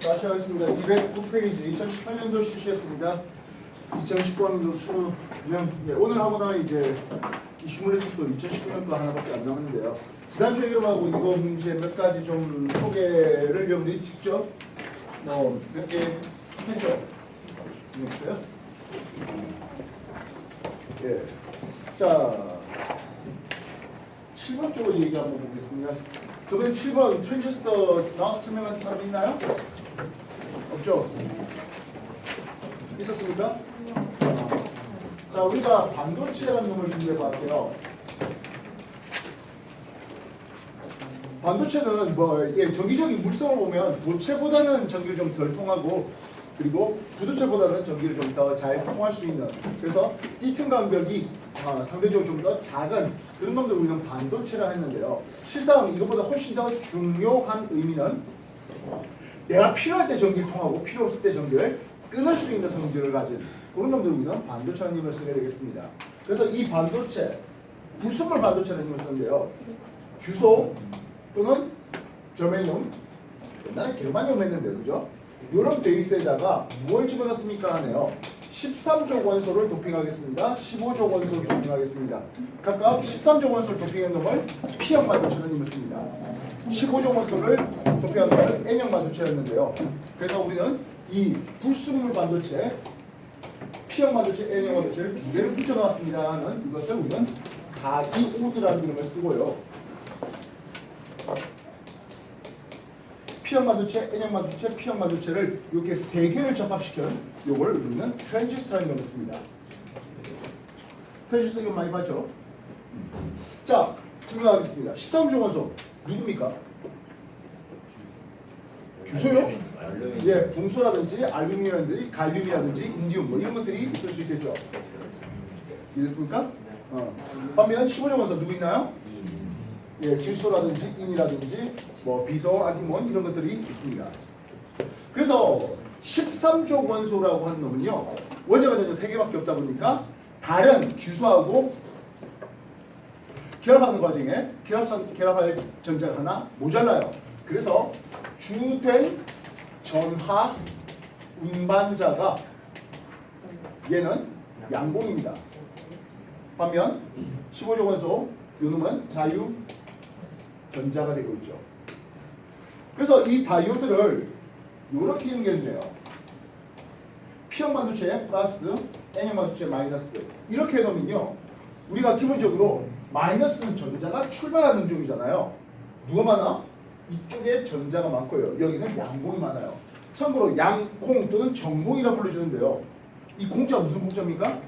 다시 하겠습니다. 209페이지 2018년도 실시했습니다. 2019년도 수능. 오늘 하고나 이제 이 시뮬레이션도 2019년도 하나밖에 안 남았는데요. 지난주에 이름하고 이거 문제 몇 가지 좀 소개를 여러분들이 직접 몇 개 했죠? 있어요? 예. 자, 7번 쪽으로 얘기 한번 보겠습니다. 저번에 7번 트랜지스터 나와서 설명한 사람 있나요? 없죠? 있었습니까? 자, 우리가 반도체라는 놈을 준비해 봤고요. 반도체는 정기적인 물성을 보면 도체보다는 전기를 좀 덜 통하고, 그리고 부도체보다는 전기를 좀 더 잘 통할 수 있는, 그래서 띠틈 간격이 상대적으로 좀 더 작은 그런 놈들 우리는 반도체라 했는데요. 실상 이것보다 훨씬 더 중요한 의미는 내가 필요할 때 전기를 통하고 필요 없을 때 전기를 끊을 수 있는 성질을 가진 그런 놈들 우리는 반도체라는 힘을 쓰게 되겠습니다. 그래서 이 반도체, 불순물 반도체라는 힘을 쓰는데요. 규소 또는 저메늄, 옛날에 제르마늄 했는데 그죠? 이런 베이스에다가 뭘 집어넣습니까 하네요. 13조 원소를 도핑하겠습니다. 15조 원소를 도핑하겠습니다. 각각 13조 원소를 도핑한 놈을 P형 반도체라는 힘을 씁니다. 15조 원소를 도핑한 놈을 N형 반도체였는데요. 그래서 우리는 이 불순물 반도체, P형 반도체, N형 반도체를 두 개를 붙여넣었습니다 하는 이것을 우리는 다이오드라는 이름을 쓰고요. P형 반도체, N형 반도체, P형 반도체를 이렇게 세 개를 접합시킨 요걸 우리는 트랜지스터라는 걸 씁니다. 트랜지스터 이거 많이 봤죠? 자, 증명하겠습니다. 13조 원소 누굽니까? 규소요? 예, 붕소라든지 알루미늄이라든지 갈륨이라든지 인디움 이런 것들이 있을 수 있겠죠. 이해됐습니까? 반면 15조 원소 누구 있나요? 예, 질소라든지 인이라든지 비소, 안티몬 이런 것들이 있습니다. 그래서 13조 원소라고 하는 놈은요, 원자가 전자 3개밖에 없다 보니까 다른 규소하고 결합하는 과정에 결합할 전자가 하나 모자라요. 그래서 주된 전하 운반자가 얘는 양봉입니다. 반면 15조 원소 요 놈은 자유 전자가 되고 있죠. 그래서 이 다이오드를 이렇게 연결돼요. P형 반도체 플러스 N형 반도체 마이너스 이렇게 해놓으면요, 우리가 기본적으로 마이너스는 전자가 출발하는 쪽이잖아요. 누가 많아? 이쪽에 전자가 많고요. 여기는 양공이 많아요. 참고로 양공 또는 정공이라 불러주는데요. 이 공자 무슨 공자입니까?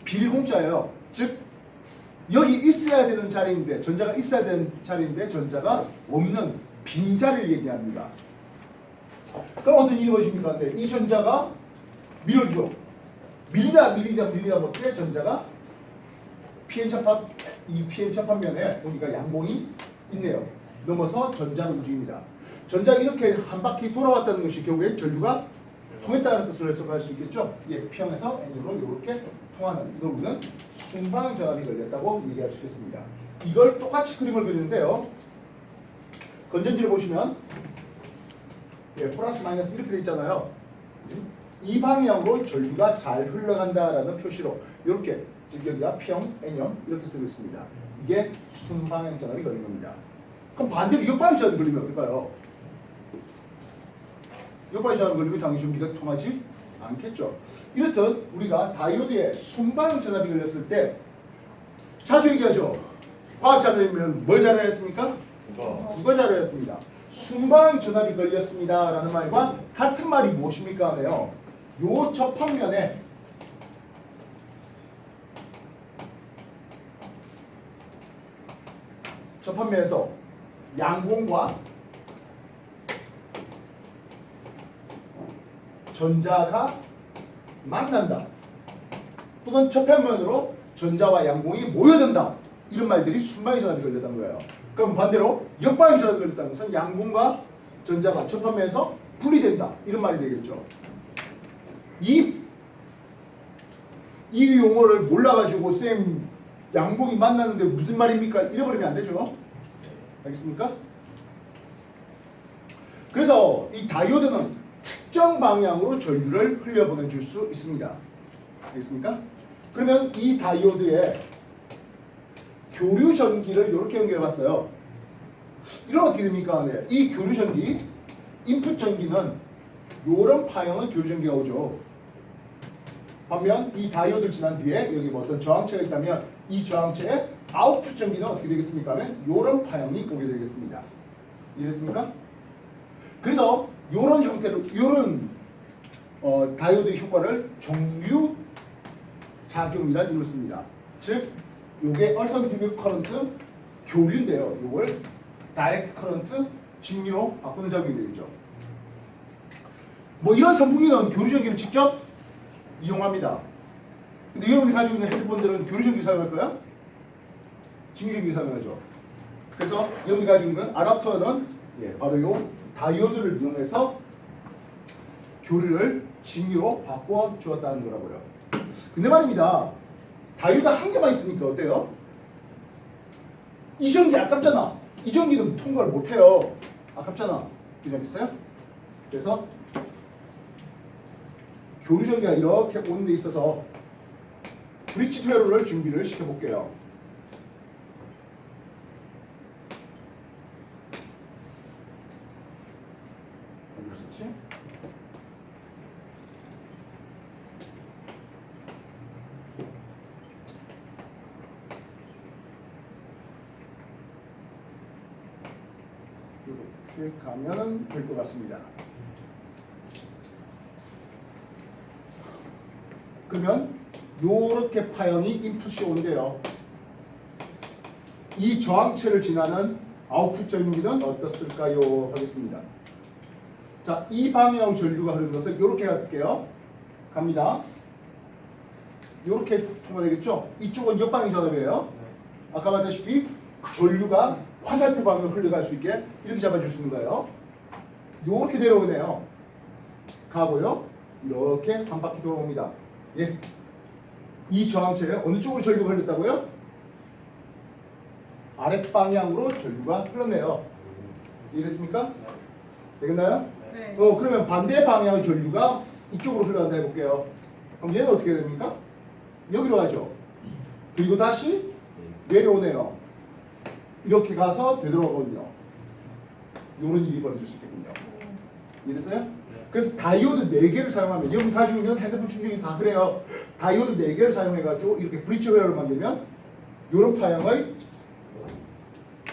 빌공자예요. 즉 여기 있어야 되는 자리인데, 전자가 있어야 되는 자리인데 전자가 없는 빈자리를 얘기합니다. 그럼 어떤 일이 벌어집니까? 근데 이 전자가 밀어줘. 밀리다 못해 전자가 이 PN 접합면에 보니까 양봉이 있네요. 넘어서 전자가 움직입니다. 전자가 이렇게 한 바퀴 돌아왔다는 것이 결국엔 전류가 통했다는 뜻으로 해석할 수 있겠죠. 예, P형에서 N으로 이렇게 통하는 이걸 우리는 순방 전압이 걸렸다고 얘기할 수 있겠습니다. 이걸 똑같이 그림을 그리는데요. 건전지를 보시면 예, 플러스 마이너스 이렇게 돼 있잖아요. 이 방향으로 전류가 잘 흘러간다라는 표시로 이렇게, 즉 여기가 P형, N형 이렇게 쓰고 있습니다. 이게 순방향 전압이 걸린 겁니다. 그럼 반대로 역방향 전압이 걸리면 어떨까요? 역방향 전압이 걸리면 당연히 전기가 통하지 않겠죠. 이렇듯 우리가 다이오드에 순방향 전압이 걸렸을 때 자주 얘기하죠. 과학 자료면 뭘 자료했습니까? 국어 자료였습니다. 순방향 전압이 걸렸습니다 라는 말과 같은 말이 무엇입니까 하네요. 요 접합면에 접합면에서 양공과 전자가 만난다. 또는 접합면으로 전자와 양공이 모여든다. 이런 말들이 순방향 전압이 걸렸다는 거예요. 그럼 반대로 역방향 전압이 걸렸다는 것은 양공과 전자가 접합면에서 분리된다. 이런 말이 되겠죠. 이 용어를 몰라가지고 쌤 양봉이 만나는데 무슨 말입니까? 잃어버리면 안 되죠. 알겠습니까? 그래서 이 다이오드는 특정 방향으로 전류를 흘려보내줄 수 있습니다. 알겠습니까? 그러면 이 다이오드의 교류 전기를 이렇게 연결해 봤어요. 이러면 어떻게 됩니까? 네. 이 교류 전기, 인풋 전기는 이런 파형의 교류 전기가 오죠. 반면 이 다이오드를 지난 뒤에 여기 뭐 어떤 저항체가 있다면 이 저항체의 아웃풋 전기는 어떻게 되겠습니까? 하면 이런 파형이 오게 되겠습니다. 이해됐습니까? 그래서 이런 형태로 이런 다이오드의 효과를 정류 작용이라는 이름을 씁니다. 즉, 요게 얼터너티브 커런트 교류인데요. 요걸 다이렉트 커런트 직류로 바꾸는 작용이 되겠죠. 뭐 이런 선풍기는 교류 전기를 직접 이용합니다. 근데 여러분이 가지고 있는 헤드폰들은 교류 전기 사용할 거야? 직류 전기 사용하죠. 그래서 여러분이 가지고 있는 아답터는 바로 요 다이오드를 이용해서 교류를 직류로 바꿔 주었다는 거라고요. 근데 말입니다. 다이오드 한 개만 있으니까 어때요? 이 전기 아깝잖아. 이 전기는 통과를 못해요. 아깝잖아. 이해하겠어요? 그래서 교류 전기가 이렇게 오는 데 있어서 브릿지 회로를 준비를 시켜볼게요. 어디 있었지? 이렇게 가면 될 것 같습니다. 그러면 요렇게 파형이 인풋이 오는데요. 이 저항체를 지나는 아웃풋 전기는 어떻을까요? 하겠습니다. 자, 이 방향으로 전류가 흐르는 것을 이렇게 할게요. 갑니다. 이렇게 통과되겠죠? 이쪽은 옆방향 전압이에요. 아까 말했다시피 전류가 화살표 방향으로 흘러갈 수 있게 이렇게 잡아줄 수 있는 거예요. 이렇게 내려오네요. 가고요. 이렇게 한 바퀴 돌아옵니다. 예. 이 저항체에 어느 쪽으로 전류가 흘렀다고요? 아랫방향으로 전류가 흘렀네요. 이해됐습니까? 되겠나요? 네. 그러면 반대 방향의 전류가 이쪽으로 흘러간다 해볼게요. 그럼 얘는 어떻게 됩니까? 여기로 가죠. 그리고 다시 내려오네요. 이렇게 가서 되돌아오거든요. 이런 일이 벌어질 수 있겠군요. 이해됐어요? 그래서 다이오드 4개를 사용하면 여기 가지고 있는 헤드폰 충전기 다 그래요. 다이오드 4개를 사용해가지고 이렇게 브릿지 웨어를 만들면 이런 파형의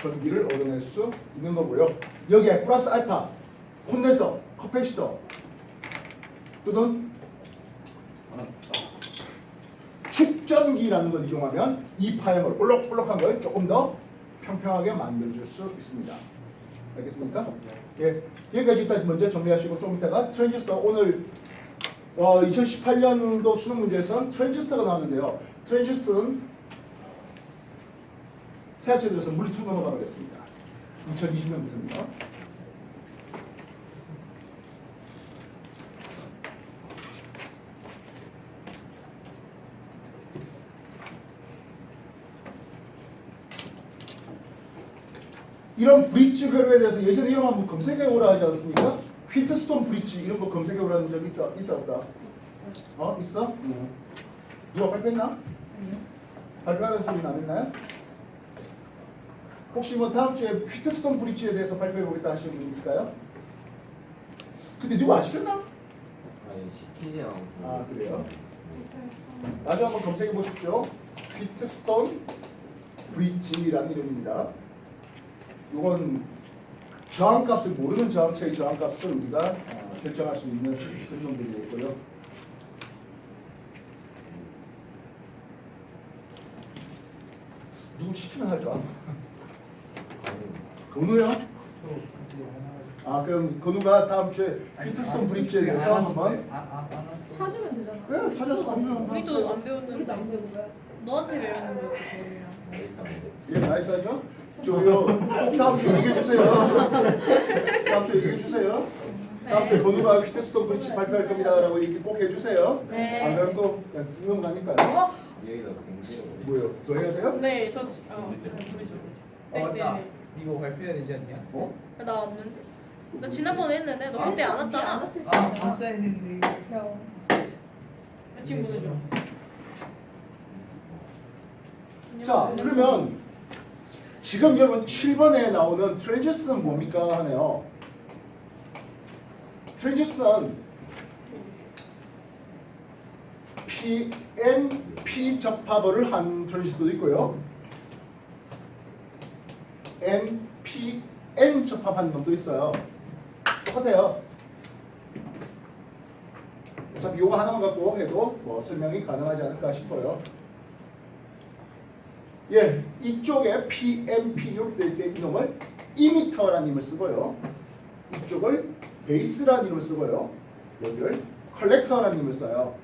전기를 얻어낼 수 있는 거고요. 여기에 플러스 알파, 콘덴서, 커패시터 또는 축전기라는 걸 이용하면 이 파형을 볼록볼록한 걸 조금 더 평평하게 만들어줄 수 있습니다. 알겠습니까? 예, 여기까지 일단 먼저 정리하시고 좀 이따가 트랜지스터 오늘 2018년도 수능 문제에서는 트랜지스터가 나왔는데요. 트랜지스터는 새학기 들어서 물리투 넘어가겠습니다. 2020년부터입니다. 이런 브릿지 회로에 대해서 예전에 이런 거 한번 검색해 오라 하지 않았습니까? 휘트스톤 브릿지 이런 거 검색해 오라는 적 있다 없다? 있어? 누가 발표했나? 아니요. 발표하는 소리는 안 했나요? 혹시 뭐 다음 주에 휘트스톤 브릿지에 대해서 발표해 보겠다 하시는 분 있을까요? 근데 누가 아시겠나? 아니 시키지 않고. 아 그래요? 나중에 한번 검색해 보십시오. 휘트스톤 브릿지라는 이름입니다. 이건 저항값을 모르는 저항체의 저항값을 우리가 결정할 수 있는 그런 놈들이었고요. 누구 시키면 할까? 건우요? 그럼 건우가 다음 주에 휘트스톤 브릿지에 대해서 한번 찾으면 되잖아. 네, 찾아서 보면. 우리도 안 배웠는데. 우리도 안 배운 거야? 너한테 배우는 거지. 예, 나이스 하죠? 저기요, 꼭 다음 주에 얘기해 주세요. 다음 주에 얘기해 주세요. 다음 주에 건우가 휘트스톤 브릿지 발표할 겁니다라고 얘기 꼭 해주세요. 네. 안 그러면 또 그냥 쓰는 넘어가니까요. 여기다 공지. 뭐요? 더 해야 돼요? 네, 보여줘. 네, 맞다. 이거 발표해야 되지 않냐? 어? 나 없는데. 나 지난번에 했는데 너 그때 안 왔잖아. 아 봤어야 했는데. 지금 보내줘. 자, 그러면 지금 여러분 7번에 나오는 트랜지스터는 뭡니까 하네요. 트랜지스터는 PNP 접합을 한 트랜지스터도 있고요. NPN 접합한 놈도 있어요. 똑같아요. 어차피 요거 하나만 갖고 해도 뭐 설명이 가능하지 않을까 싶어요. 예, 이쪽에 PNP 이렇게 될 때 이놈을 이미터라는 이름을 쓰고요. 이쪽을 베이스라는 이름을 쓰고요. 여기를 컬렉터라는 이름을 써요.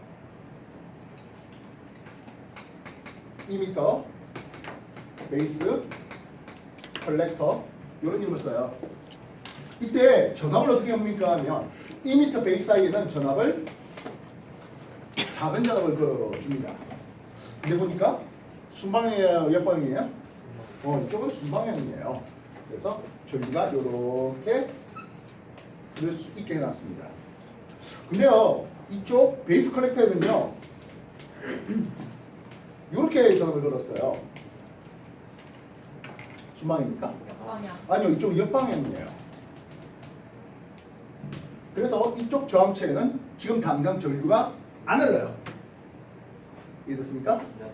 이미터, 베이스, 컬렉터 이런 이름을 써요. 이때 전압을 어떻게 합니까 하면 이미터 베이스 사이에는 전압을 작은 전압을 걸어줍니다. 근데 보니까 순방향이에요, 역방향이에요? 이쪽은 순방향이에요. 그래서 전기가 이렇게 들을 수 있게 해놨습니다. 근데요, 이쪽 베이스 컬렉터에는요, 이렇게 전압을 걸었어요. 순방향입니까? 아니요, 이쪽 역방향이에요. 그래서 이쪽 저항체에는 지금 당장 전류가 안 흘러요. 이해됐습니까? 네.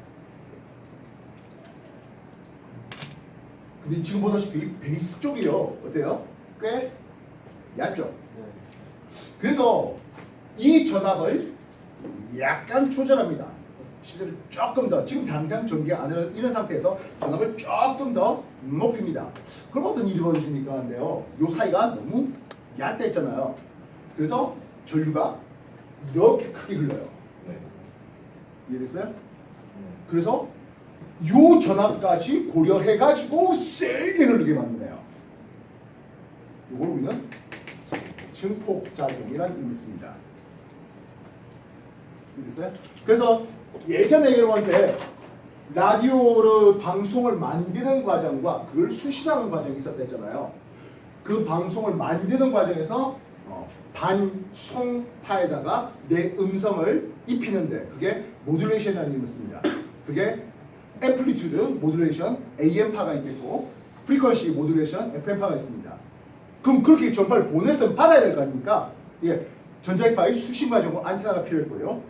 근데 지금 보다시피 베이스 쪽이요, 어때요? 꽤 얇죠? 네. 그래서 이 전압을 약간 조절합니다. 실제로 조금 더, 지금 당장 전기가 안 흐르는 이런 상태에서 전압을 조금 더 높입니다. 그럼 어떤 일이 벌어집니까? 한데요, 요 사이가 너무 얕다했잖아요. 그래서 전류가 이렇게 크게 흘러요. 네. 이해됐어요? 네. 그래서 요 전압까지 고려해가지고 세게 흐르게 만드네요. 이걸 우리는 증폭작용이라는 이름을 씁니다. 이해됐어요? 그래서 예전에 여러분한테 라디오를 방송을 만드는 과정과 그걸 수신하는 과정이 있었다 했잖아요. 그 방송을 만드는 과정에서 반송파에다가 내 음성을 입히는데 그게 모듈레이션이라는 이름을 씁니다. 그게 앰플리튜드 모듈레이션 AM파가 있겠고 프리퀀시 모듈레이션 FM파가 있습니다. 그럼 그렇게 전파를 보냈으면 받아야 될 거 아닙니까? 예, 전자기파의 수신 과정은 안테나가 필요했고요.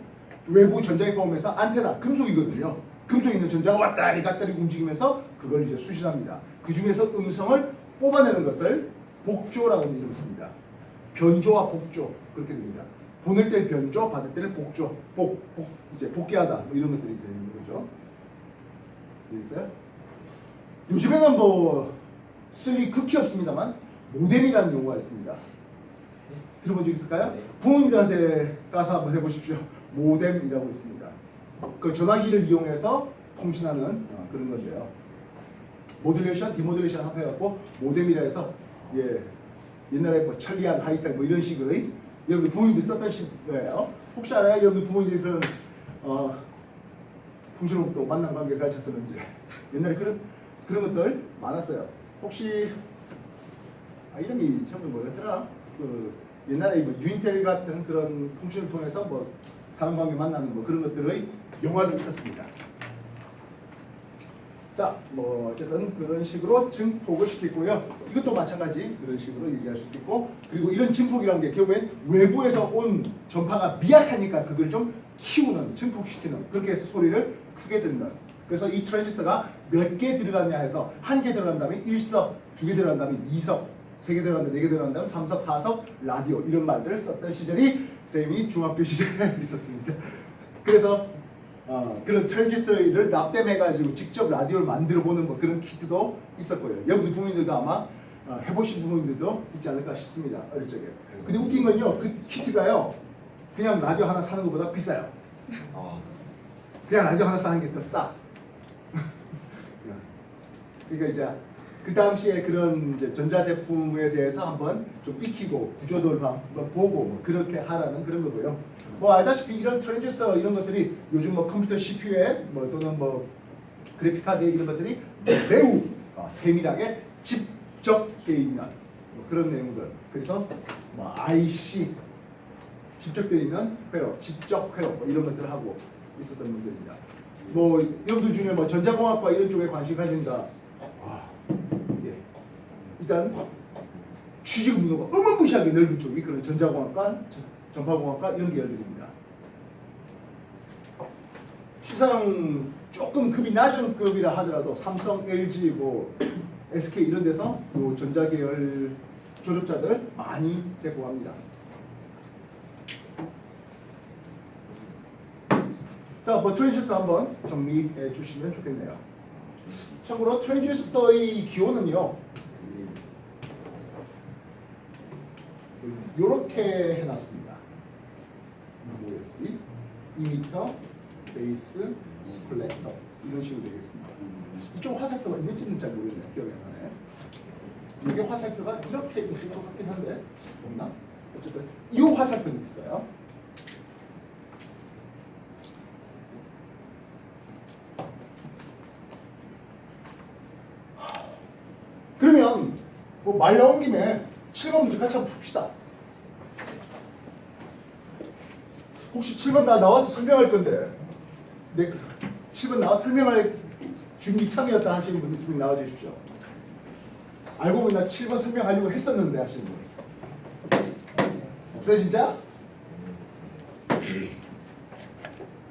외부 전자기파 오면서 안테나 금속이거든요. 금속에 있는 전자가 왔다리 갔다리 움직이면서 그걸 이제 수신합니다. 그 중에서 음성을 뽑아내는 것을 복조라는 이름을 씁니다. 변조와 복조 그렇게 됩니다. 보낼 때는 변조, 받을 때는 복조, 이제 복귀하다 뭐 이런 것들이 되는 거죠. 이해됐어요? 요즘에는 뭐 쓸 극히 없습니다만 모뎀이라는 용어가 있습니다. 들어본 적 있을까요? 네. 부모님들한테 가서 한번 해보십시오. 모뎀이라고 있습니다. 그 전화기를 이용해서 통신하는 그런 건데요. 모듈레이션, 디모듈레이션 합해갖고 모뎀이라 해서 옛날에 뭐 천리안, 하이텔 뭐 이런 식의 여러분들 부모님들이 썼던 식이에요. 혹시 알아요? 여러분들 부모님들이 그런 풍신으로부터 만난 관계를 가졌었는지 옛날에 그런 것들 많았어요. 혹시 이름이 처음에 뭐였더라? 그 옛날에 뭐 유인텔 같은 그런 통신을 통해서 뭐 사람관계 만나는 뭐 그런 것들의 영화도 있었습니다. 자, 뭐 어쨌든 그런 식으로 증폭을 시키고요. 이것도 마찬가지 그런 식으로 얘기할 수 있고, 그리고 이런 증폭이라는 게 결국엔 외부에서 온 전파가 미약하니까 그걸 좀 키우는, 증폭시키는, 그렇게 해서 소리를 크게 듣는. 그래서 이 트랜지스터가 몇 개 들어갔냐 해서 한 개 들어간다면 1석, 두 개 들어간다면 2석, 세 개 들어간다, 네 개 들어간다면 3석, 4석 라디오 이런 말들을 썼던 시절이 쌤이 중학교 시절에 있었습니다. 그래서 그런 트랜지스터를 납땜해가지고 직접 라디오를 만들어보는 뭐 그런 키트도 있었고요. 여러분들 부모님들도 아마 해보신 부모님들도 있지 않을까 싶습니다. 어릴 적에. 근데 웃긴 건요, 그 키트가요, 그냥 라디오 하나 사는 것보다 비싸요. 그냥 라디오 하나 사는 게 더 싸. 그러니까 이제 그 당시에 그런 이제 전자제품에 대해서 한번 좀 익히고 구조도를 한번 보고 뭐 그렇게 하라는 그런 거고요. 뭐 알다시피 이런 트랜지스터 이런 것들이 요즘 뭐 컴퓨터 CPU에 뭐 또는 뭐 그래픽 카드에 이런 것들이 매우 세밀하게 집적되어 있는 뭐 그런 내용들. 그래서 뭐 IC 집적되어 있는 회로, 집적 회로 뭐 이런 것들을 하고 있었던 분들입니다. 뭐 여러분들 중에 뭐 전자공학과 이런 쪽에 관심 가진다. 예. 일단 취직 문호가 어마무시하게 넓은 쪽이 그런 전자공학과, 전파공학과 이런 계열들입니다. 시상 조금 급이 낮은 급이라 하더라도 삼성, LG, 뭐 SK 이런 데서 요 전자계열 졸업자들 많이 데리고 갑니다. 자, 뭐 트랜지스터 한번 정리해 주시면 좋겠네요. 참고로 트랜지스터의 기호는요, 이렇게 해놨습니다. 뭐였지? 2m, 베이스, 콜렉터 이런 식으로 되겠습니다. 이쪽 화살표가 있는지는 잘 모르겠네요. 기억이 안 나네. 이게 화살표가 이렇게 있을 것 같긴 한데 없나? 어쨌든 이 화살표는 있어요. 그러면 뭐 말 나온 김에 7번 문제 같이 한번 풉시다. 혹시 7번 나와서 설명할 건데 7번 나와서 설명할 준비 참이었다 하시는 분 있으면 나와주십시오. 알고 보니 나 7번 설명하려고 했었는데 하시는 분 없어요 진짜?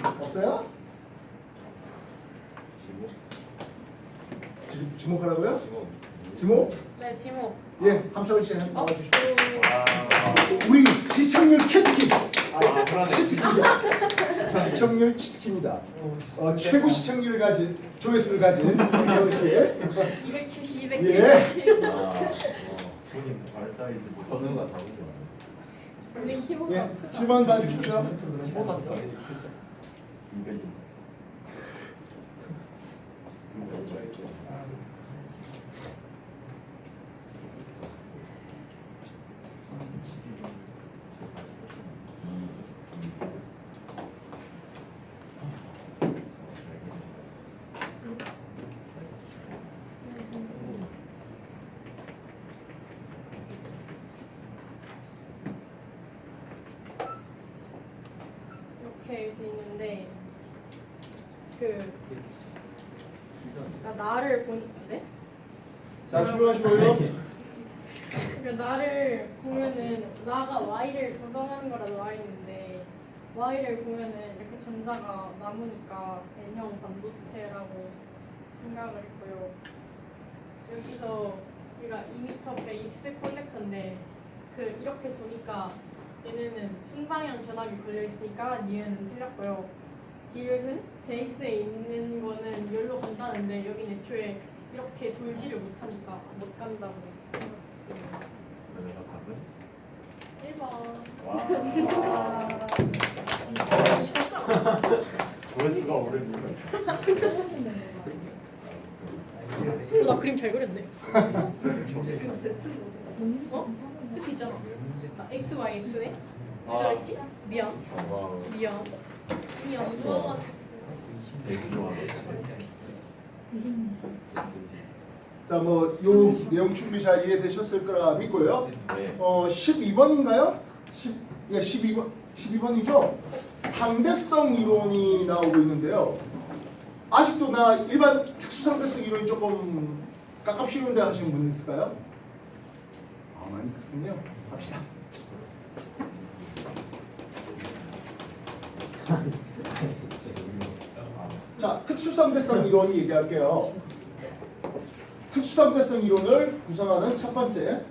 없어요? 지목하라고요? 지목? 네, 지목. 예, 함석은 씨 나와주십시오. 우리 시청률 키트키. 치트키죠. 시청률 치트키입니다. 최고 시청률을 가진 조회수를 가진 함석은 씨. 270, 270. 예. 본인 발 사이즈 번호가 다르지 않아요? 본인 키보드. 예, 7번 봐주십시오. 키보다 사이즈 크죠? 200. 이렇게 돼 있는데 나를 보는데 자, 출발하시고요. 나를 보면은 나가 Y를 조성하는 거라도 Y인데 Y를 보면은 이렇게 전자가 남으니까 N형 반도체라고 생각을 했고요. 여기서 얘가 2m 베이스 콜렉터인데 이렇게 보니까 얘네는 순방향 전압이 걸려 있으니까 니은은 틀렸고요. 디귿은 베이스에 있는 거는 여기로 간다는데 여긴 애초에 이렇게 돌지를 못하니까 못 간다고 생각했습니다. 그래서 답은? 1번. 조회수가 오르는 나 그림 잘 그렸네. 어? Z 있잖아. X, Y, X네? 왜 저랬지? 미안. 미안. 운이 안 좋아가지고. 되게 좋아하네. 자, 뭐 요 내용 충분히 잘 이해되셨을 거라 믿고요. 네. 12번인가요? 12번이죠. 상대성 이론이 나오고 있는데요. 아직도 나 일반 특수상대성 이론이 조금 깝깝쉬운데 하시는 분 있을까요? 많이 있군요. 갑시다. 자, 특수상대성 이론 얘기할게요. 특수상대성 이론을 구성하는 첫 번째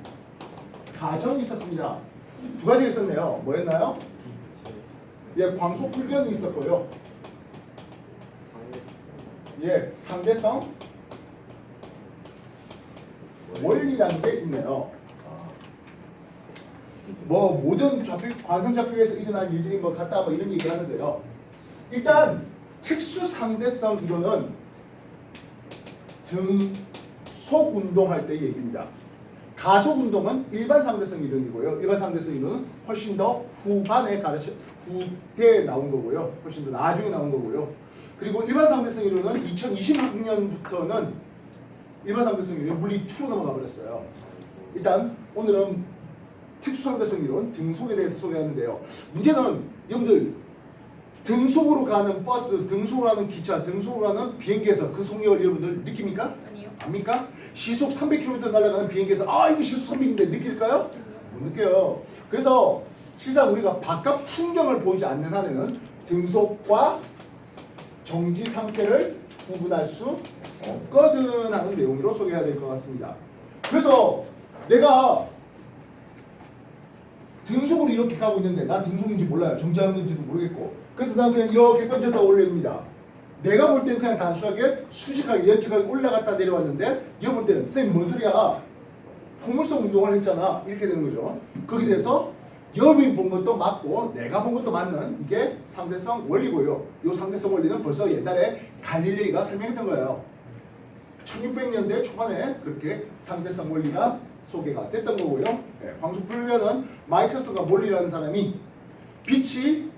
가정이 있었습니다. 두 가지 있었네요. 뭐였나요? 예, 광속 불변이 있었고요. 예, 상대성 원리라는 게 있네요. 뭐 모든 관성 좌표에서 일어난 일들이 뭐 같다 뭐 이런 얘기를 하는데요. 일단 특수상대성 이론은 등속 운동할 때 얘기입니다. 가속 운동은 일반 상대성 이론이고요. 일반 상대성 이론은 훨씬 더 후반에 후에 나온 거고요. 훨씬 더 나중에 나온 거고요. 그리고 일반 상대성 이론은 2020학년부터는 일반 상대성 이론이 물리 2로 넘어가 버렸어요. 일단 오늘은 특수상대성 이론 등속에 대해서 소개하는데요. 문제는 여러분들 등속으로 가는 버스, 등속으로 가는 기차, 등속으로 가는 비행기에서 그 속력을 여러분들 느낍니까? 아니요. 압니까? 시속 300km 날아가는 비행기에서 이거 시속 300인데 느낄까요? 못 느껴요. 그래서 실상 우리가 바깥 풍경을 보이지 않는 한에는 등속과 정지 상태를 구분할 수 없거든 하는 내용으로 소개해야 될 것 같습니다. 그래서 내가 등속으로 이렇게 가고 있는데 난 등속인지 몰라요. 정지하는지도 모르겠고. 그래서 난 그냥 이렇게 던졌다 올립니다. 내가 볼 때는 그냥 단순하게 수직하게 이렇게 올라갔다 내려왔는데 얘 볼 때는 쌤 뭔 소리야? 포물선 운동을 했잖아. 이렇게 되는 거죠. 거기에 대해서 여러분이 본 것도 맞고 내가 본 것도 맞는 이게 상대성 원리고요. 이 상대성 원리는 벌써 옛날에 갈릴레이가 설명했던 거예요. 1600년대 초반에 그렇게 상대성 원리가 소개가 됐던 거고요. 광속불변은 마이클슨과 몰리라는 사람이 빛이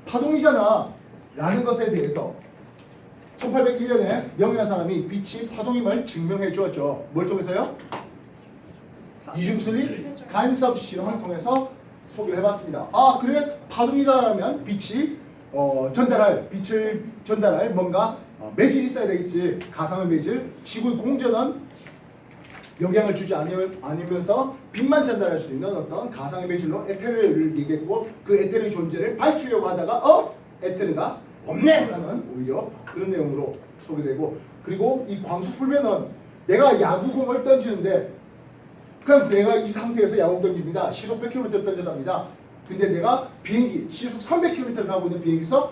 파동이잖아 라는 것에 대해서 1801년에 명이라는 사람이 빛이 파동임을 증명해 주었죠. 뭘 통해서요? 이중슬립 간섭 실험을 통해서 소개를 해봤습니다. 그래? 파동이다라면 빛이 빛을 전달할 뭔가 매질이 있어야 되겠지. 가상의 매질. 지구의 공전은 영향을 주지 않으면서 빛만 전달할 수 있는 어떤 가상의 매질로 에테르를 얘기했고 그 에테르의 존재를 밝히려고 하다가 에테르가 없네 하는 오히려 그런 내용으로 소개되고, 그리고 이 광속불변은 내가 야구공을 던지는데 그냥 내가 이 상태에서 야구 던집니다. 시속 100km 던져답니다. 근데 내가 비행기 시속 300km를 가고 있는 비행기에서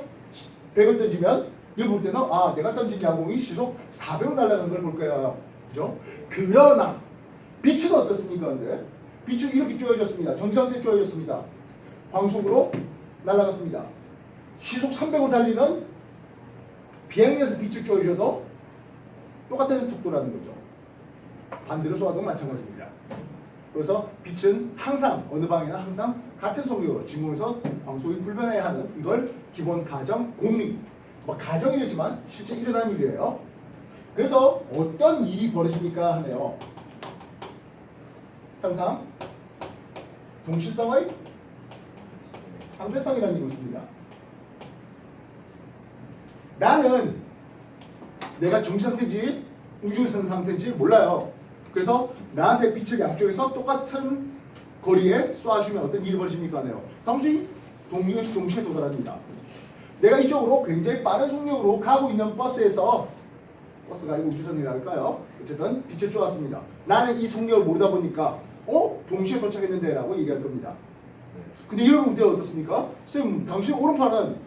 100을 던지면 이걸 볼 때는 내가 던진 야구공이 시속 400을 날아가는 걸 볼 거야. 그죠? 그러나 빛은 어떻습니까? 근데 빛은 이렇게 쪼여졌습니다. 정지상태 쪼여졌습니다. 광속으로 날아갔습니다. 시속 300을 달리는 비행기에서 빛을 쪼여줘도 똑같은 속도라는 거죠. 반대로 쏘아도 마찬가지입니다. 그래서 빛은 항상 어느 방향이나 항상 같은 속력으로 진공에서 광속이 불변해야 하는 이걸 기본 가정 공리, 가정이지만 실제 일어난 일이에요. 그래서 어떤 일이 벌어집니까 하네요. 항상 동시성의 상대성이라는 일이 있습니다. 나는 내가 정지 상태인지 우주에서 있는 상태인지 몰라요. 그래서 나한테 빛을 양쪽에서 똑같은 거리에 쏴주면 어떤 일이 벌어집니까 하네요. 당시 동시에 도달합니다. 내가 이쪽으로 굉장히 빠른 속력으로 가고 있는 버스에서, 버스가 아니고 우주선이라 할까요? 어쨌든 빛을 쏘았습니다. 나는 이 속력을 모르다 보니까 동시에 도착했는데 라고 얘기할 겁니다. 근데 여러분 그때 어떻습니까? 쌤, 당신 오른팔은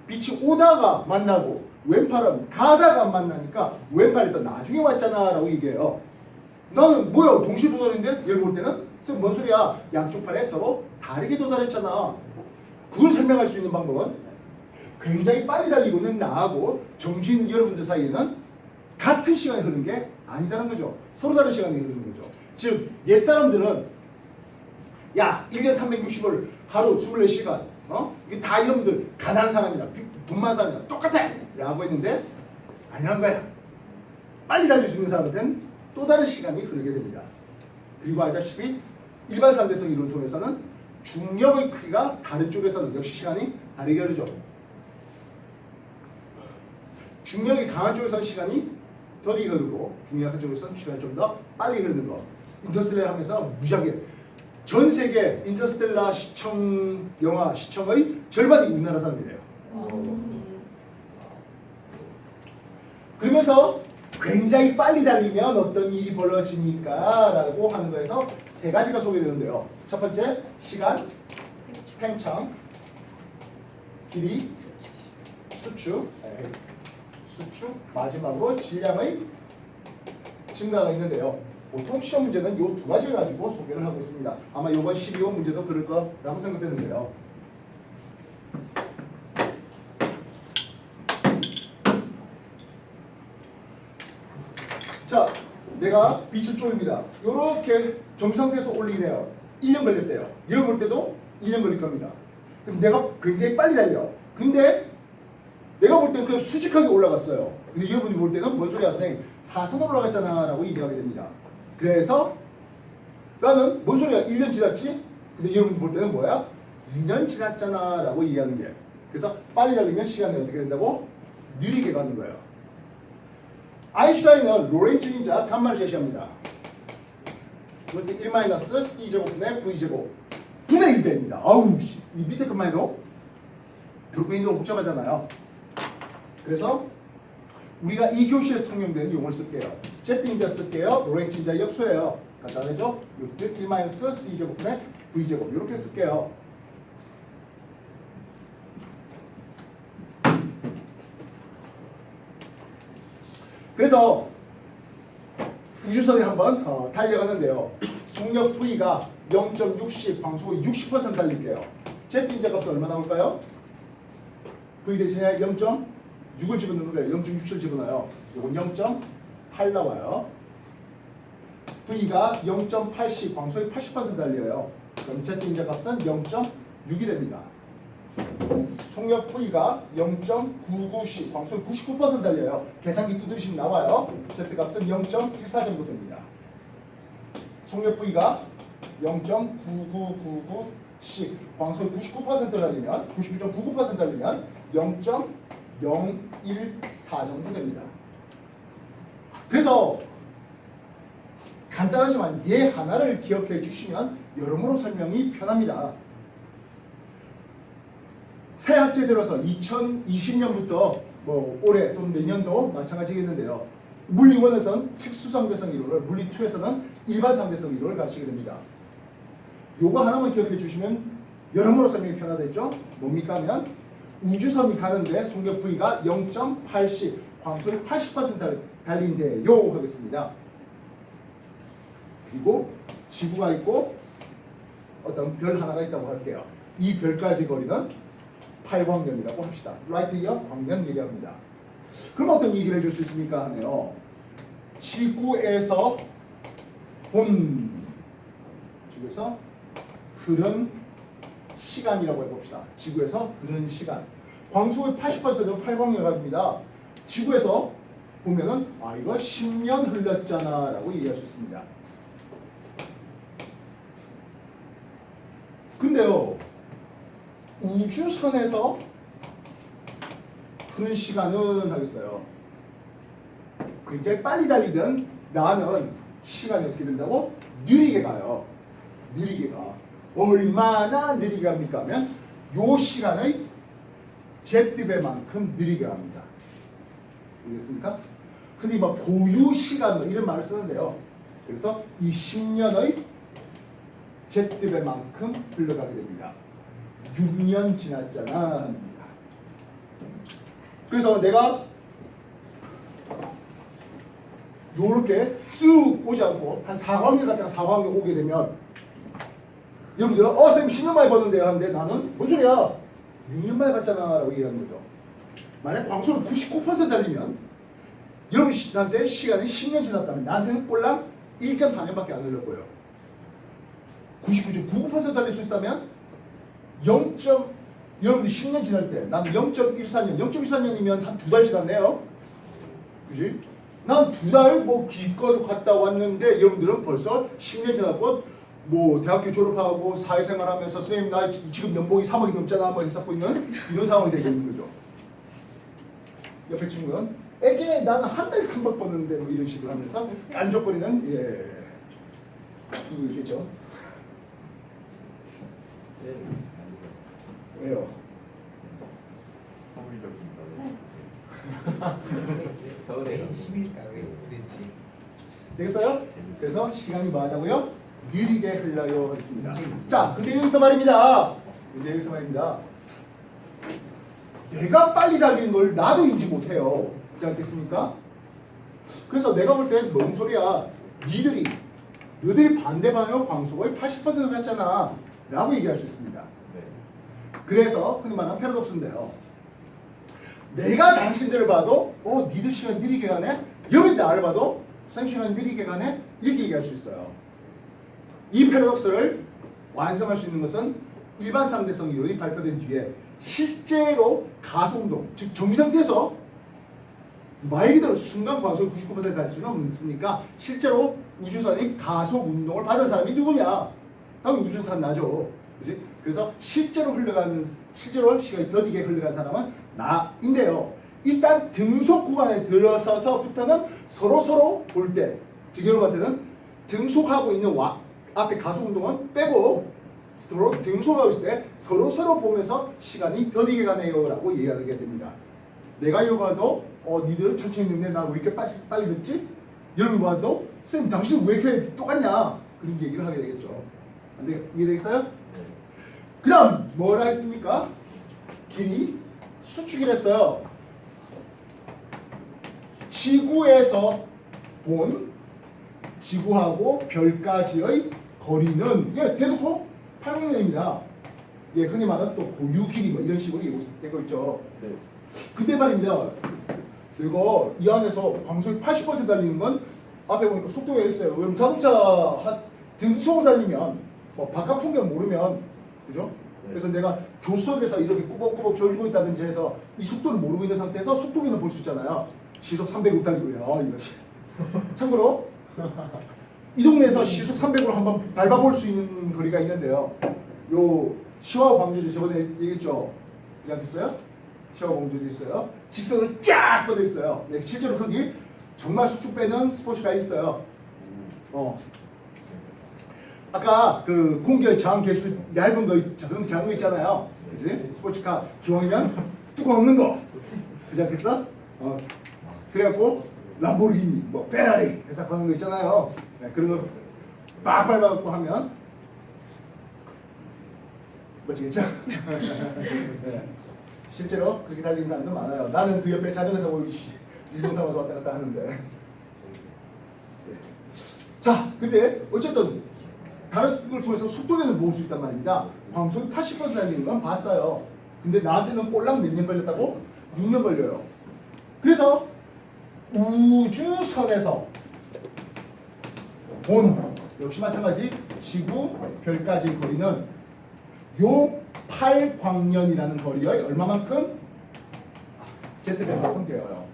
빛이 오다가 만나고 왼팔은 가다가 만나니까 왼팔이 더 나중에 왔잖아 라고 얘기해요. 나는 뭐야 동시에 도달했는데 얘를 볼 때는 쌤 뭔 소리야? 양쪽 팔에 서로 다르게 도달했잖아. 그걸 설명할 수 있는 방법은 굉장히 빨리 달리고 있는 나하고 정지인 여러분들 사이에는 같은 시간이 흐르는 게 아니다는 거죠. 서로 다른 시간이 흐르는 거죠. 즉 옛사람들은 1년 360을 하루 24시간 이게 다 여러분들 가난한 사람이다, 돈 많은 사람이다, 똑같아! 라고 했는데 아니란 거야. 빨리 달릴 수 있는 사람한테는 또 다른 시간이 흐르게 됩니다. 그리고 알다시피 일반 상대성 이론을 통해서는 중력의 크기가 다른 쪽에서는 역시 시간이 다르게 흐르죠. 중력이 강한 쪽에서는 시간이 더디게 흐르고 중력이 약한 쪽에서는 시간이 좀 더 빨리 흐르는 거. 인터스텔라 하면서 무지하게 전 세계 인터스텔라 영화 시청의 절반이 우리나라 사람이래요. 그러면서 굉장히 빨리 달리면 어떤 일이 벌어집니까? 라고 하는 거에서 세 가지가 소개되는데요. 첫 번째, 시간, 팽창, 길이, 수축, 마지막으로 질량의 증가가 있는데요. 보통 시험 문제는 이 두 가지를 가지고 소개를 하고 있습니다. 아마 이번 12호 문제도 그럴 거라고 생각되는데요. 자, 내가 빛을 쪼입니다. 이렇게 정상태에서 올리네요. 1년 걸렸대요. 이걸 볼 때도 1년 걸릴 겁니다. 그럼 내가 굉장히 빨리 달려. 근데 내가 볼 때는 그냥 수직하게 올라갔어요. 근데 여러분이 볼 때는 뭔 소리야 선생님, 사선으로 올라갔잖아 라고 얘기하게 됩니다. 그래서 나는 뭔 소리야? 1년 지났지? 근데 여러분 볼 때는 뭐야? 2년 지났잖아 라고 얘기하는 게. 그래서 빨리 달리면 시간이 어떻게 된다고? 느리게 가는 거예요. 아인슈타인은 로렌츠 인자 간말을 제시합니다. 이것도 1-c제곱분의 v제곱 분의 1배입니다. 아우 이 밑에 것만 해도 결국에 너무 복잡하잖아요. 그래서 우리가 이 교시에서 통용되는 용어를 쓸게요. Z인자 쓸게요. 로렌츠 인자 역수예요. 간단하죠? 이것도 1-c제곱분의 v제곱 이렇게 쓸게요. 그래서 우주선이 한번 달려가는데요. 속력 V가 0.60, 방속이 60% 달릴게요. Z인자 값은 얼마 나올까요? V 대신에 0.6을 집어넣는 거예요. 0.67 집어넣어요. 이건 0.8 나와요. V가 0.80, 방속이 80% 달려요. 그럼 Z인자 값은 0.6이 됩니다. 속력 V가 0.99C, 광속이 99% 달려요. 계산기 두드리시면 나와요. Z값은 0.14 정도 됩니다. 속력 V가 0.9999C, 광속이 99% 달리면 99.99% 달리면 0.014 정도 됩니다. 그래서 간단하지만 얘 하나를 기억해 주시면 여러모로 설명이 편합니다. 새 학제 들어서 2020년부터 뭐 올해 또는 내년도 마찬가지겠는데요. 물리 1에서는 특수상대성 이론을, 물리 2에서는 일반상대성 이론을 가르치게 됩니다. 요거 하나만 기억해 주시면 여러모로 설명이 편하겠죠? 뭡니까 하면 우주선이 가는데 속력 V가 0.80, 광속이 80% 달린대요 하겠습니다. 그리고 지구가 있고 어떤 별 하나가 있다고 할게요. 이 별까지 거리는 8광년이라고 합시다. 라이트 이어 광년 얘기합니다. 그럼 어떤 얘기를 해줄 수 있습니까 하네요. 지구에서 흐른 시간이라고 해봅시다. 지구에서 흐른 시간. 광속의 80%는 8광년입니다. 지구에서 보면은 이거 10년 흘렀잖아 라고 얘기할 수 있습니다. 근데요, 우주선에서 흐른 시간은 하겠어요. 굉장히 빨리 달리든 나는 시간이 어떻게 된다고? 느리게 가요. 느리게 가. 얼마나 느리게 갑니까 하면 요 시간의 Z배만큼 느리게 갑니다. 알겠습니까? 근데 막 보유 시간 이런 말을 쓰는데요. 그래서 이 10년의 Z배만큼 흘러가게 됩니다. 6년 지났잖아 합니다. 그래서 내가 요렇게 쑥 오지 않고 한 4광년 갔다가 4광년 오게 되면 여러분들 선생님 10년 만에 봤는데요 하는데 나는 뭔 소리야 6년 만에 봤잖아 라고 얘기하는 거죠. 만약 광속을 99% 달리면 여러분한테 시간이 10년 지났다면 나한테는 꼴랑 1.4년밖에 안 흘렀고요. 99.99% 달릴 수 있다면 여러분들 10년 지날 때 나는 0.14년, 0.14년이면 한 2달 지났네요. 그지? 난 2달 뭐 기껏 갔다 왔는데 여러분들은 벌써 10년 지났고 뭐 대학교 졸업하고 사회생활하면서 선생님 나 지금 연봉이 3억이 넘잖아 뭐 해서 있는 이런 상황이 되겠는 거죠. 옆에 친구는 에게 나는 한 달에 3박 버는데 뭐 이런 식으로 하면서 깐족거리는 그겠죠. 왜요? 서울에 10일까 왜 그랬지? 되겠어요? 그래서 시간이 뭐하다고요? 느리게 흘러요 했습니다. 자, 근데 여기서 말입니다. 내가 빨리 달리는 걸 나도 인지 못해요. 그렇지 않겠습니까? 그래서 내가 볼 땐 뭔 소리야? 너희들이 반대 방향 광속의 80% 갔잖아 라고 얘기할 수 있습니다. 그래서 흔히 말하는 패러독스인데요. 내가 당신들을 봐도 니들 시간 느리게 가네? 여러분이 나를 봐도 쌤 시간 느리게 가네? 이렇게 얘기할 수 있어요. 이 패러독스를 완성할 수 있는 것은 일반 상대성 이론이 발표된 뒤에 실제로 가속운동, 즉 정지 상태에서 말 그대로 순간 광속이 99% 갈 수는 없으니까 실제로 우주선이 가속 운동을 받은 사람이 누구냐? 당연히 우주선 나죠. 그지? 그래서 실제로 시간이 더디게 흘러간 사람은 나인데요. 일단 등속 구간에 들어서서부터는 서로 볼 때, 지금 같은 등속하고 있는 앞에 가속 운동은 빼고 서로 등속하고 있을 때 서로 보면서 시간이 더디게 가네요라고 이해하게 됩니다. 내가 이거 봐도 니들은 천천히 듣네 나 왜 이렇게 빨리 듣지? 이런 거 봐도 쌤 당신 왜 이렇게 똑같냐? 그런 얘기를 하게 되겠죠. 안 돼? 이해되겠어요? 그 다음 뭐라 했습니까? 길이 수축이라 했어요. 지구에서 본 지구하고 별까지의 거리는 대놓고 800m입니다. 흔히 말하는 또 고유 길이 뭐 이런 식으로 되고 있죠. 네. 근데 말입니다. 내가 이 안에서 광속이 80% 달리는 건 앞에 보니까 속도가 있어요. 왜냐면 자동차 등속으로 달리면 뭐 바깥 풍경 모르면 그죠? 네. 그래서 내가 조수석에서 이렇게 꾸벅꾸벅 졸고 있다든지 해서 이 속도를 모르고 있는 상태에서 속도계는 볼 수 있잖아요. 시속 300으로 달리고요. 이거지. 참고로 이 동네에서 시속 300으로 한번 밟아볼 수 있는 거리가 있는데요. 요 시와 광주지 저번에 얘기했죠. 그지 않겠어요? 시와 광주도 있어요. 직선을 쫙 뻗어 있어요. 네, 실제로 거기 정말 속도 빼는 스포츠가 있어요. 아까 그 공기의 저항 개수 얇은 거 작은 거 있잖아요. 그지? 스포츠카 기왕이면 뚜껑 없는 거. 그지 않겠어? 그래갖고 람보르기니, 뭐 페라리 해서 그런 거 있잖아요. 네, 그런 거 막 밟아갖고 하면 멋지겠죠? 네. 실제로 그렇게 달리는 사람도 많아요. 나는 그 옆에 자전거 타고 운동삼아서 왔다 갔다 하는데. 네. 자, 근데 어쨌든 다른 속도를 통해서 속도계는 모을 수 있단 말입니다. 광속이 80% 달리는 건 봤어요. 근데 나한테는 꼴랑 몇 년 걸렸다고? 6년 걸려요. 그래서 우주선에서 본 역시 마찬가지 지구 별까지 거리는 요 8광년이라는 거리의 얼마만큼? Z배만큼 되어요.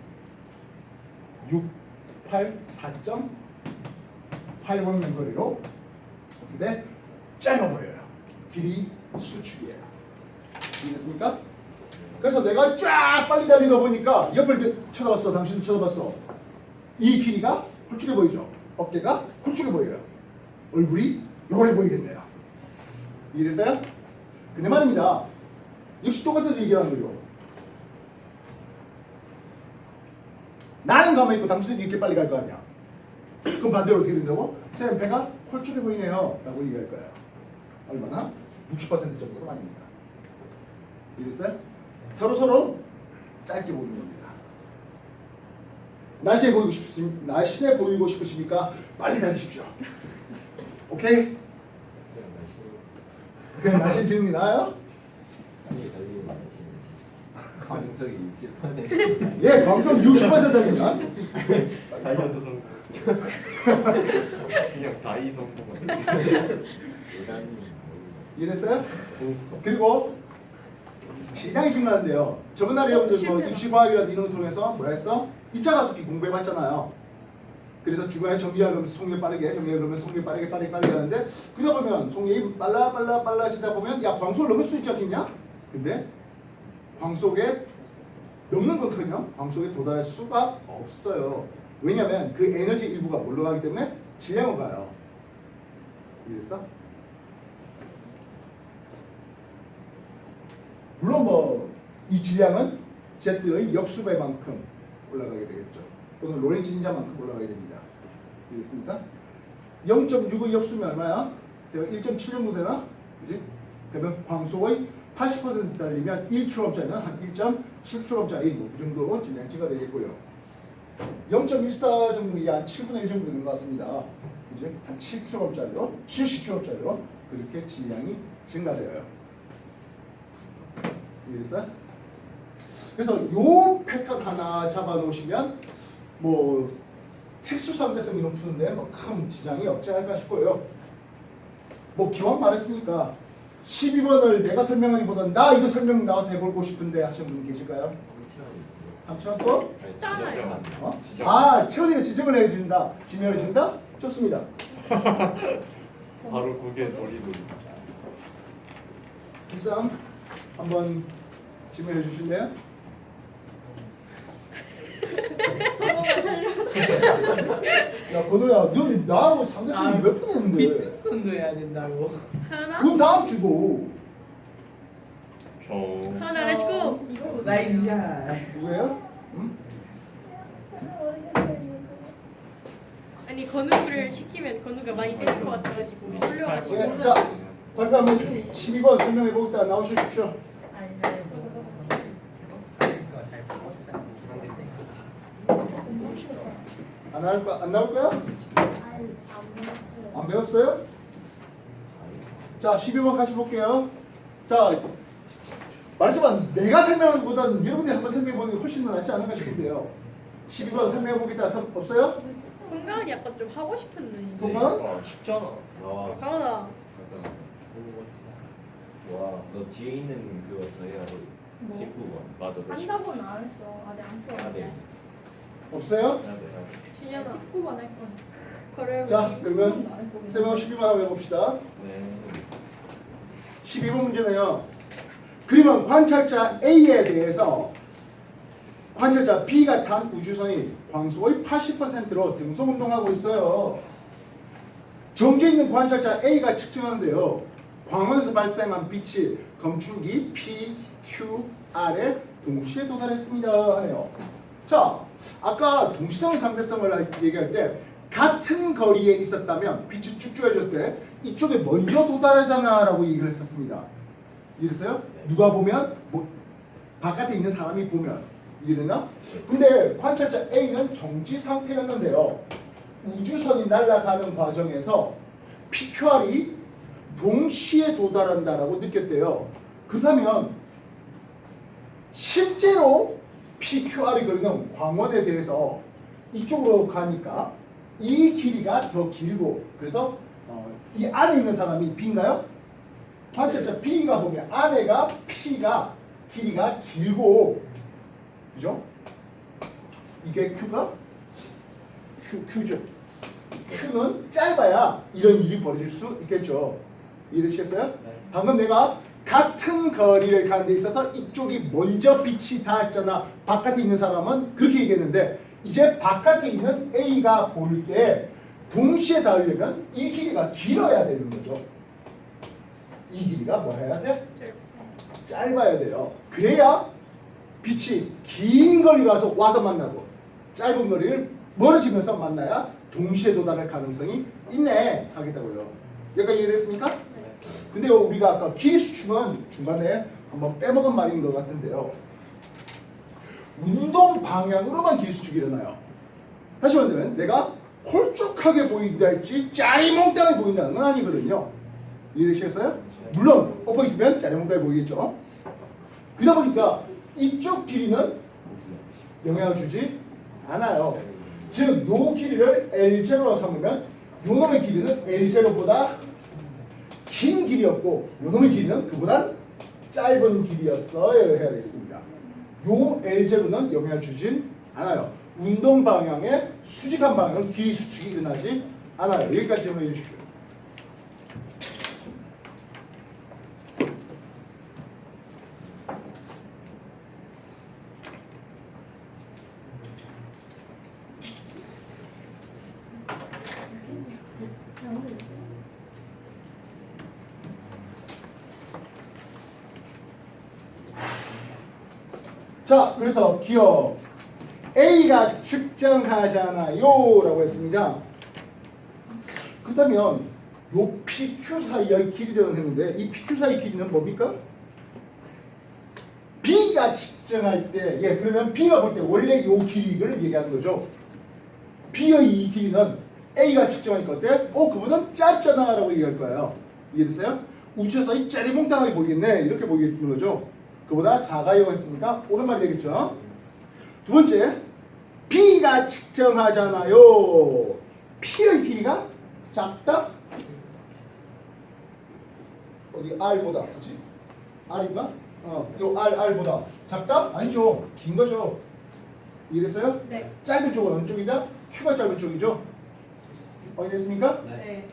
6, 8, 4.8광년 거리로 근데 짧아 보여요. 길이 수축이에요. 이해됐습니까? 그래서 내가 쫙 빨리 달리다 보니까 옆을 쳐다봤어. 당신도 쳐다봤어. 이 길이가 홀쭉해 보이죠? 어깨가 홀쭉해 보여요. 얼굴이 요래 보이겠네요. 이해됐어요? 근데 말입니다. 역시 똑같은 얘기를 하는 거죠. 나는 가만히 있고 당신은 이렇게 빨리 갈 거 아니야. 그럼 반대로 어떻게 된다고? 쌤 배가 홀쭉해 보이네요 라고 얘기할 거예요. 얼마나? 60% 정도로 말입니다. 이해됐어요? 서로 짧게 보는 겁니다. 날씬해 보이고 싶으십니까? 빨리 달리십시오. 오케이? 그냥 날씬 지는 게 나아요? 광석이 60%. 예, 광석 60%입니다. 다이어트 성공. 그냥 다이 성공. 이해됐어요? 그리고 질량이 중요한데요. 저번 날에 여러분들 뭐 입시과학이라든지 이런 거 통해서 뭐 했어? 입자가속기 공부해봤잖아요. 그래서 중간에 정리하 그러면서 송이 빠르게, 정리하 그러면서 송이 빠르게 하는데 그러다 보면 송이 빨라지다 보면 야 광속을 넘을 수 있지 않겠냐? 근데 광속에 넘는 건커녕 광속에 도달할 수가 없어요. 왜냐하면 그 에너지 일부가 뭘로 가기 때문에 질량으로 가요. 이해됐어? 물론 뭐 이 질량은 Z의 역수배만큼 올라가게 되겠죠. 또는 로렌츠 인자만큼 올라가게 됩니다. 이해됐습니까? 0.6의 역수면 얼마야? 1.7 되나? 그지? 그러면 광속의 80% 달리면 1kg짜리는 한 1.7kg짜리 뭐 그 정도 질량이 증가되겠고요. 0.14 정도, 한 7분의 1 정도 되는 것 같습니다. 그지? 한 7kg짜리로, 70kg짜리로 그렇게 질량이 증가되어요. 이해됐어요? 그래서 요 패턴 하나 잡아놓으시면 뭐 특수상대성 이론 푸는데 뭐 큰 지장이 없지 않을까 싶고요. 뭐 기왕 말했으니까 12번을 내가 설명하기보다는 나 이거 설명 나와서 해보고 싶은데 하시는 분 계실까요? 함치환 또? 있잖아요. 아, 채원이가 지적을 해준다. 지명을 해준다? 좋습니다. 바로 국에 돌리돌이. 일상 한번 질문해 주실래요? 한번만 살려. 야 건우야, 너 나하고 상대성이 몇 번 했는데? 비트스톤도 해야 된다고. 하나. 그건 다음 주고. 저 하나 렛츠고. 나이스 샷. 누구예요? 응? 아니 건우를 시키면 건우가 많이 때릴 것 같아가지고 쫄려가지고. 예, 자 발표 한번 12번 설명해 보겠다. 나오십시오. 안 나올 거야? 안 배웠어요? 자, 12번 같이 볼게요. 자, 말하지만 내가 설명하는 것보다는 여러분들이 한번 설명해 보는 게 훨씬 더 낫지 않을까 싶은데요. 12번 설명해 보겠다. 없어요? 손가락이 아까 좀 하고 싶은데. 손가락? 쉽잖아. 와. 가은아. 맞아. 와, 너 뒤에 있는 그거 더 해야 돼. 19번. 맞아. 너 3답은 안 했어. 아직 안 해야 풀었는데. 돼. 없어요? 해야 돼. 준현아 19번 할 거야. 그래. 자, 그러면 설명 12번 한번 해봅시다. 네. 12번 문제는요. 그러면 관찰자 A에 대해서 관찰자 B가 탄 우주선이 광속의 80%로 등속 운동하고 있어요. 정지해 있는 관찰자 A가 측정하는데요. 광원에서 발생한 빛이 검출기 P, Q, R에 동시에 도달했습니다 하네요. 자, 아까 동시성 상대성을 얘기할 때 같은 거리에 있었다면 빛이 쭉 쪼여졌을 때 이쪽에 먼저 도달하잖아 라고 얘기를 했었습니다. 이해됐어요? 누가 보면 뭐 바깥에 있는 사람이 보면 이해됐나? 근데 관찰자 A는 정지 상태였는데요. 우주선이 날아가는 과정에서 PQR이 동시에 도달한다라고 느꼈대요. 그렇다면 실제로 PQR이 그리는 광원에 대해서 이쪽으로 가니까 이 길이가 더 길고 그래서 이 안에 있는 사람이 B인가요? 관찰자 B가 보면 안에가 P가 길이가 길고 그죠? 이게 Q가 Q죠. Q는 짧아야 이런 일이 벌어질 수 있겠죠. 이해되시겠어요? 방금 내가 같은 거리를 가는 데 있어서 이쪽이 먼저 빛이 닿았잖아. 바깥에 있는 사람은 그렇게 얘기했는데 이제 바깥에 있는 A가 보일 때 동시에 닿으려면 이 길이가 길어야 되는 거죠. 이 길이가 뭐 해야 돼? 짧아야 돼요. 그래야 빛이 긴 거리 와서 만나고 짧은 거리를 멀어지면서 만나야 동시에 도달할 가능성이 있네 하겠다고요. 여기까지 이해됐습니까? 근데 우리가 아까 길이 수축은 중간에 한번 빼먹은 말인 것 같은데요. 운동 방향으로만 길이 수축이 일어나요. 다시 말하면 내가 홀쭉하게 보인다 했지 짜리몽땅하게 보인다는 건 아니거든요. 이해되시겠어요? 물론 엎어 있으면 짜리몽땅하게 보이겠죠. 그러다 보니까 이쪽 길이는 영향을 주지 않아요. 즉, 요 길이를 L0로 삼으면 요 놈의 길이는 L0보다 긴 길이었고 요 놈의 길이는 그보다 짧은 길이었어요 해야 되겠습니다. 요 L0는 영향을 주진 않아요. 운동 방향의 수직한 방향은 길이 수축이 일어나지 않아요. 여기까지 질문해 주십시오. 자, 그래서 기억 A가 측정하잖아요 라고 했습니다. 그렇다면 요 PQ 사이의 길이라고 했는데 이 PQ 사이 길이는 뭡니까? B가 측정할 때 그러면 B가 볼 때 원래 요 길이를 얘기하는 거죠. B의 이 길이는 A가 측정하니까 어때? 그보다 짧잖아 라고 얘기할 거예요. 이해됐어요? 우주에서 짜리몽땅하게 보이겠네 이렇게 보이겠는 거죠. 그보다 작아요 했으니까 옳은 말이 되겠죠. 두 번째, B가 측정하잖아요. P의 길이가 작다? 어디 R보다, 그렇지? R인가? 요 R보다 작다? 아니죠. 긴 거죠. 이해됐어요? 네. 짧은 쪽은 어느 쪽이죠? Q가 짧은 쪽이죠. 확인됐습니까? 네.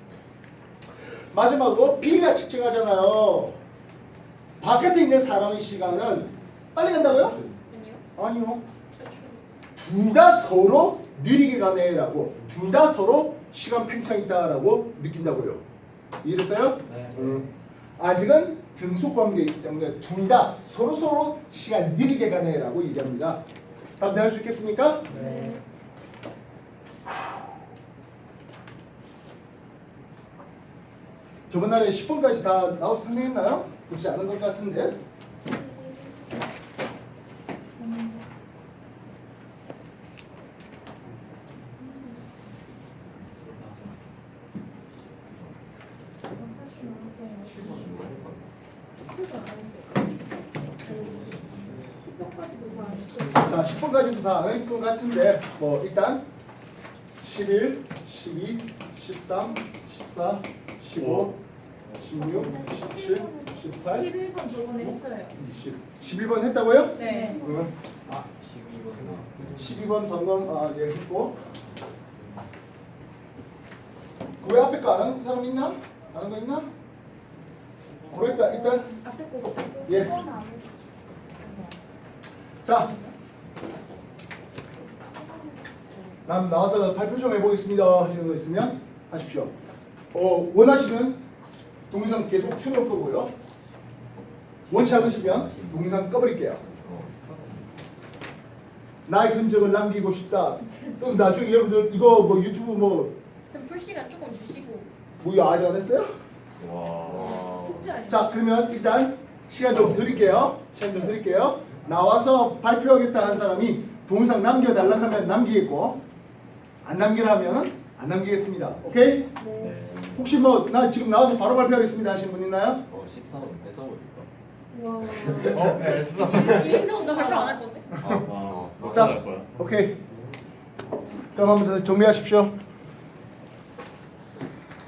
마지막으로 B가 측정하잖아요. 바깥에 있는 사람의 시간은 빨리 간다고요? 아니요. 아니요. 최초. 둘 다 서로 느리게 가네라고. 둘 다 서로 시간 팽창이 있다라고 느낀다고요. 이해됐어요? 네. 아직은 등속 관계이기 때문에 둘 다 서로 시간 느리게 가네라고 얘기합니다. 답 내할 수 있겠습니까? 네. 저번 날에 10번까지 다 나와서 설명했나요? 그렇지 않은 것 같은데. 자, 10번까지도 다 안 했던 것 같은데 뭐 일단 11, 12, 13, 14, 15, 16, 17, 18, 11번 저번에 했어요. 20. 11번 했다고요? 네. 응. 아 12번 12번 방금 예 했고 그 왜 앞에 거 안 하는 사람 있나? 안 하는 거 있나? 그랬다 일단 앞에 거. 예. 자, 남 나와서 발표 좀 해보겠습니다. 하시는 거 있으면 하십시오. 원하시면 동영상 계속 켜놓을 거고요. 원치 않으시면 동영상 꺼버릴게요. 나의 흔적을 남기고 싶다. 또 나중에 여러분들 이거 뭐 유튜브 뭐 그럼 풀시간 조금 주시고. 뭐야 아직 안 했어요? 와 숙제 아니에요? 자, 그러면 일단 시간 좀 드릴게요. 시간 좀 드릴게요. 나와서 발표하겠다 한 사람이 동영상 남겨달라 하면 남기겠고 안 남기라면 안 남기겠습니다. 오케이? 네. 혹시 뭐 나 지금 나와서 바로 발표하겠습니다 하시는 분 있나요? 13원 뺏어버릴까? 와. 네 13원 이인성 나 발표 안 할 건데? 아 자, 할 거야 오케이. 그럼 한번 정리하십시오.